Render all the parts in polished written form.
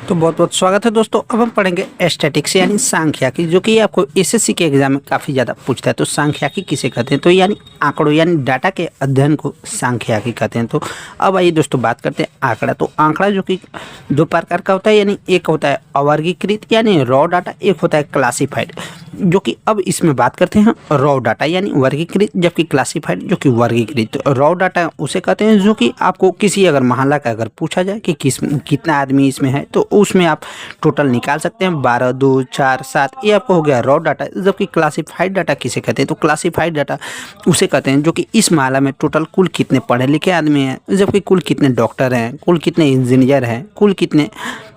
तो बहुत बहुत स्वागत है दोस्तों। अब हम पढ़ेंगे स्टैटिक्स यानी सांख्यिकी, जो कि आपको एसएससी के एग्जाम में काफ़ी ज़्यादा पूछता है। तो सांख्यिकी किसे कहते हैं? तो यानी आंकड़ों यानी डाटा के अध्ययन को सांख्यिकी कहते हैं। तो अब आइए दोस्तों बात करते हैं आंकड़ा। तो आंकड़ा जो कि दो प्रकार का होता है, यानी एक होता है अवर्गीकृत यानी रॉ डाटा, एक होता है क्लासिफाइड, जो कि अब इसमें बात करते हैं रॉ डाटा यानी वर्गीकृत, जबकि क्लासिफाइड जो कि वर्गीकृत। रॉ डाटा उसे कहते हैं जो कि आपको किसी अगर मोहल्ला का अगर पूछा जाए कि कितना आदमी इसमें है, तो उसमें आप टोटल निकाल सकते हैं 12, 2, 4, 7, ये आपको हो गया रॉ डाटा। जबकि क्लासिफाइड डाटा किसे कहते हैं? तो क्लासिफाइड डाटा उसे कहते हैं जो कि इस मोहल्ला में टोटल कुल कितने पढ़े लिखे आदमी हैं, जबकि कुल कितने डॉक्टर हैं, कुल कितने इंजीनियर हैं, कुल कितने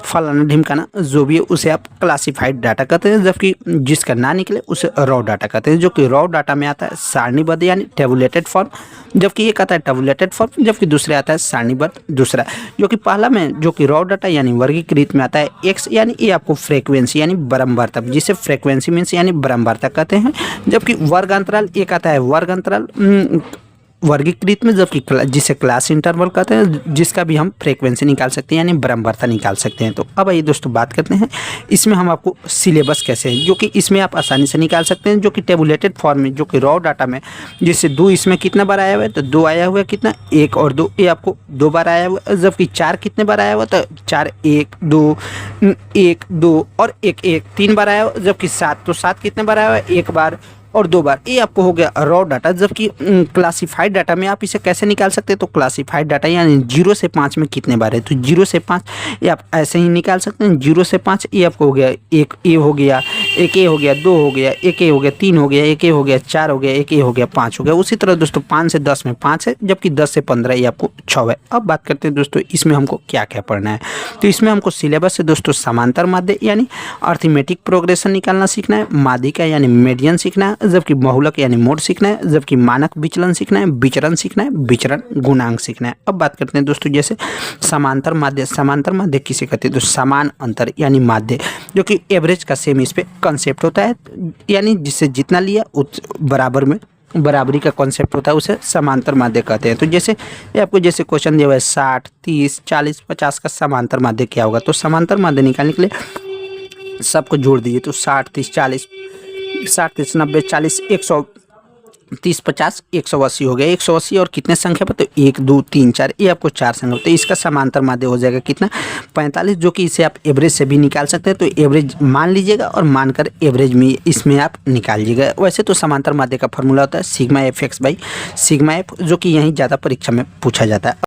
फलाना ढिमकाना जो भी है, उसे आप क्लासिफाइड डाटा कहते हैं। जबकि जिसका ना निकले उसे रॉ डाटा कहते हैं, जो कि रॉ डाटा में आता है सारणीबद्ध यानी टेबुलेटेड फॉर्म, जबकि एक आता है टेबुलेटेड फॉर्म, जबकि दूसरे आता है सारणीबद्ध दूसरा। जो कि पहला में जो कि रॉ डाटा यानी वर्गीकृत में आता है एक्स, यानी ये आपको फ्रीक्वेंसी यानी बारंबारता, जिसे फ्रीक्वेंसी मीन्स यानी बारंबारता कहते हैं। जबकि वर्ग अंतराल एक आता है वर्ग अंतराल वर्गीकृत में, जबकि जिसे क्लास इंटरवल कहते हैं, जिसका भी हम फ्रीक्वेंसी निकाल सकते हैं यानी बारंबारता निकाल सकते हैं। तो अब आइए दोस्तों बात करते हैं इसमें हम आपको सिलेबस कैसे है, जो कि इसमें आप आसानी से निकाल सकते हैं। जो कि टेबुलेटेड फॉर्म में, जो कि रॉ डाटा में, जिससे 2 इसमें कितना बार आया हुआ है, तो 2 आया हुआ है, कितना 1 और 2, ये आपको 2 बार आया हुआ है। जबकि 4 कितने बार आया हुआ, तो 4 1 2 1 2 और 1 1 3 बार आया हुआ। जबकि 7, तो 7 कितने बार आया हुआ है, 1 बार और 2 बार। ये आपको हो गया रॉ डाटा। जबकि क्लासिफाइड डाटा में आप इसे कैसे निकाल सकते हैं? तो क्लासिफाइड डाटा यानी 0 से 5 में कितने बार है, तो 0 से 5 ये आप ऐसे ही निकाल सकते हैं। 0 से 5 ये आपको हो गया 1 ए हो गया, 1 ए हो गया, 2 हो गया, 1 ए हो गया, 3 हो गया, 1 ए हो गया, 4 हो गया, 1 ए हो गया, 5 हो गया। उसी तरह दोस्तों 5 से 10 में 5 है, जबकि 10 से 15 ये आपको 6 है। अब बात करते हैं दोस्तों इसमें हमको क्या क्या पढ़ना है। तो इसमें हमको सिलेबस से दोस्तों समांतर माध्य यानी अर्थमेटिक प्रोग्रेशन निकालना सीखना है, माध्यिका यानी मीडियन सीखना है, जबकि बहुलक यानी मोड सीखना है, जबकि मानक विचलन सीखना है, विचरण सीखना है, विचरण गुणांक सीखना है। अब बात करते हैं दोस्तों जैसे समांतर माध्य। समांतर माध्य किसे कहते हैं? तो समान अंतर यानी माध्य, जो कि एवरेज का सेम इस पे कंसेप्ट होता है, यानी जिससे जितना लिया उस बराबर में बराबरी का कॉन्सेप्ट होता है, उसे समांतर माध्य कहते हैं। तो जैसे ये आपको जैसे क्वेश्चन दिया हुआ है 60, 30, 40, 50 का समांतर माध्य क्या होगा, तो समांतर माध्य निकालने के लिए सबको जोड़ दीजिए। तो 60, 30, 40, 60, 30, 90, 40, 130, 50, 180 हो गया। 180 और कितने संख्या पर, तो 1 2 3 4, ये आपको 4 संख्या, तो इसका समांतर माध्य हो जाएगा कितना, 45, जो कि इसे आप एवरेज से भी निकाल सकते हैं। तो एवरेज मान लीजिएगा और मानकर एवरेज में इसमें आप निकालिएगा। वैसे तो समांतर माध्य का फॉर्मूला होता है sigma F x by sigma F, जो कि यहीं ज़्यादा परीक्षा में पूछा जाता है।